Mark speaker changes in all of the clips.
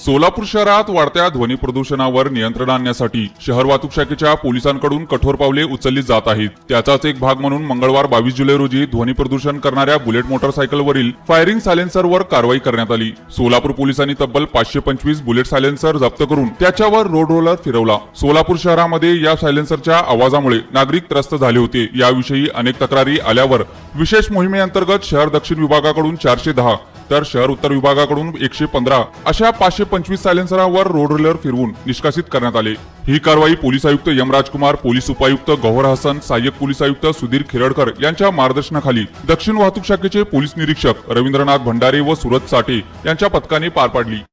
Speaker 1: सोलापूर शहरात वाढत्या ध्वनी प्रदूषणावर नियंत्रण आणण्यासाठी शहर वाहतूक शाखेच्या पोलिसांकडून कठोर पावले उचलली जात आहेत। त्याचाच एक भाग म्हणून मंगळवार 22 जुलै रोजी ध्वनी प्रदूषण करणाऱ्या बुलेट मोटरसायकलवरील फायरिंग सायलेन्सरवर कारवाई करण्यात आली। सोलापूर पोलिसांनी तब्बल 525 बुलेट सायलेन्सर जप्त करून त्याच्यावर रोड रोलर फिरवला। सोलापूर शहरामध्ये या सायलेन्सरच्या आवाजामुळे नागरिक त्रस्त झाले होते। याविषयी अनेक तक्रारी आल्यावर विशेष मोहिमेअंतर्गत शहर दक्षिण विभागाकडून 410 तर शहर उत्तर विभागाकडून 115 अशा 525 सायलेन्सरांवर रोड रोलर फिरवून निष्कासित करण्यात आले। ही कारवाई पोलीस आयुक्त एम राजकुमार, पोलीस उपायुक्त गौहर हसन, सहाय्यक पोलीस आयुक्त सुधीर खिरडकर यांच्या मार्गदर्शनाखाली दक्षिण वाहतूक शाखेचे पोलीस निरीक्षक रवींद्रनाथ भंडारे व सुरत साठे यांच्या पथकाने पार पाडली।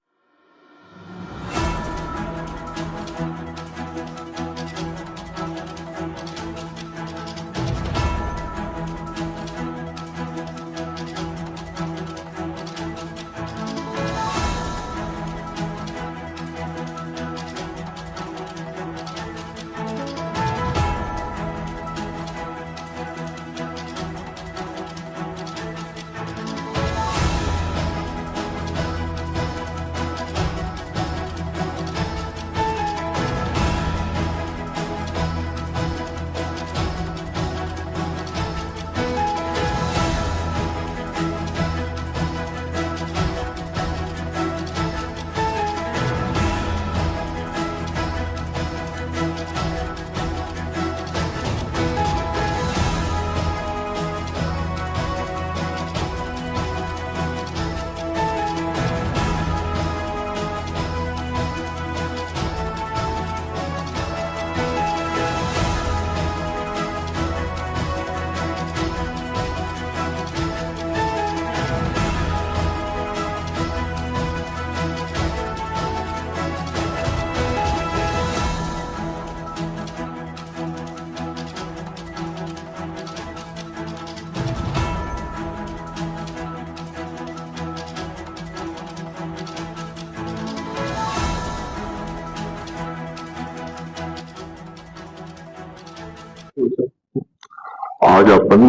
Speaker 2: आज आपण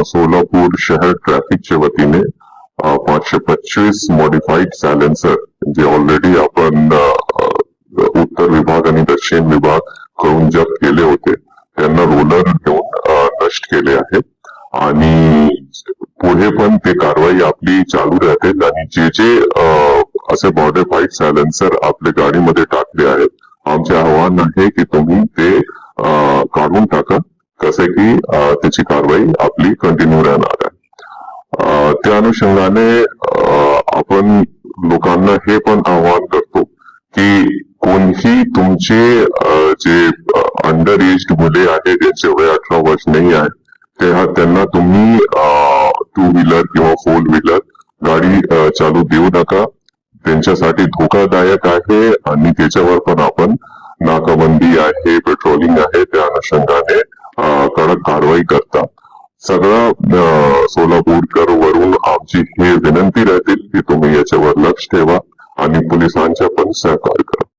Speaker 2: सोलापूर शहर ट्रॅफिकच्या वतीने 525 मॉडिफाईड सायलेन्सर जे ऑलरेडी आपण उत्तर विभाग आणि दक्षिण विभाग कडून जप्त केले होते त्यांना रोलर घेऊन नष्ट केले आहेत आणि पुढे पण ते कारवाई आपली चालू राहते आणि जे असे मॉडिफाईड सायलेन्सर आपल्या गाडीमध्ये टाकले आहेत आमचे आव्हान आहे की तुम्ही ते काढून टाका कसे की त्याची कारवाई आपली कंटिन्यू राहणार आहे। त्या अनुषंगाने आपण लोकांना हे पण आवाहन करतो की कोणीही तुमचे जे अंडर एज्ड मुले आहेत ज्यांचे वय 18 वर्ष नाही आहे त्यांना तुम्ही 2 व्हीलर किंवा 4 व्हीलर गाडी चालू देऊ नका। त्यांच्यासाठी धोकादायक आहे आणि त्याच्यावर पण आपण नाकाबंदी आहे, पेट्रोलिंग आहे, त्या अनुषंगाने कडक कारवाई करता। सगळं सोलापूरकर वरून आमची हे विनंती राहतील की तुम्ही याच्यावर लक्ष ठेवा आणि पोलिसांच्या पण सहकार्य करा।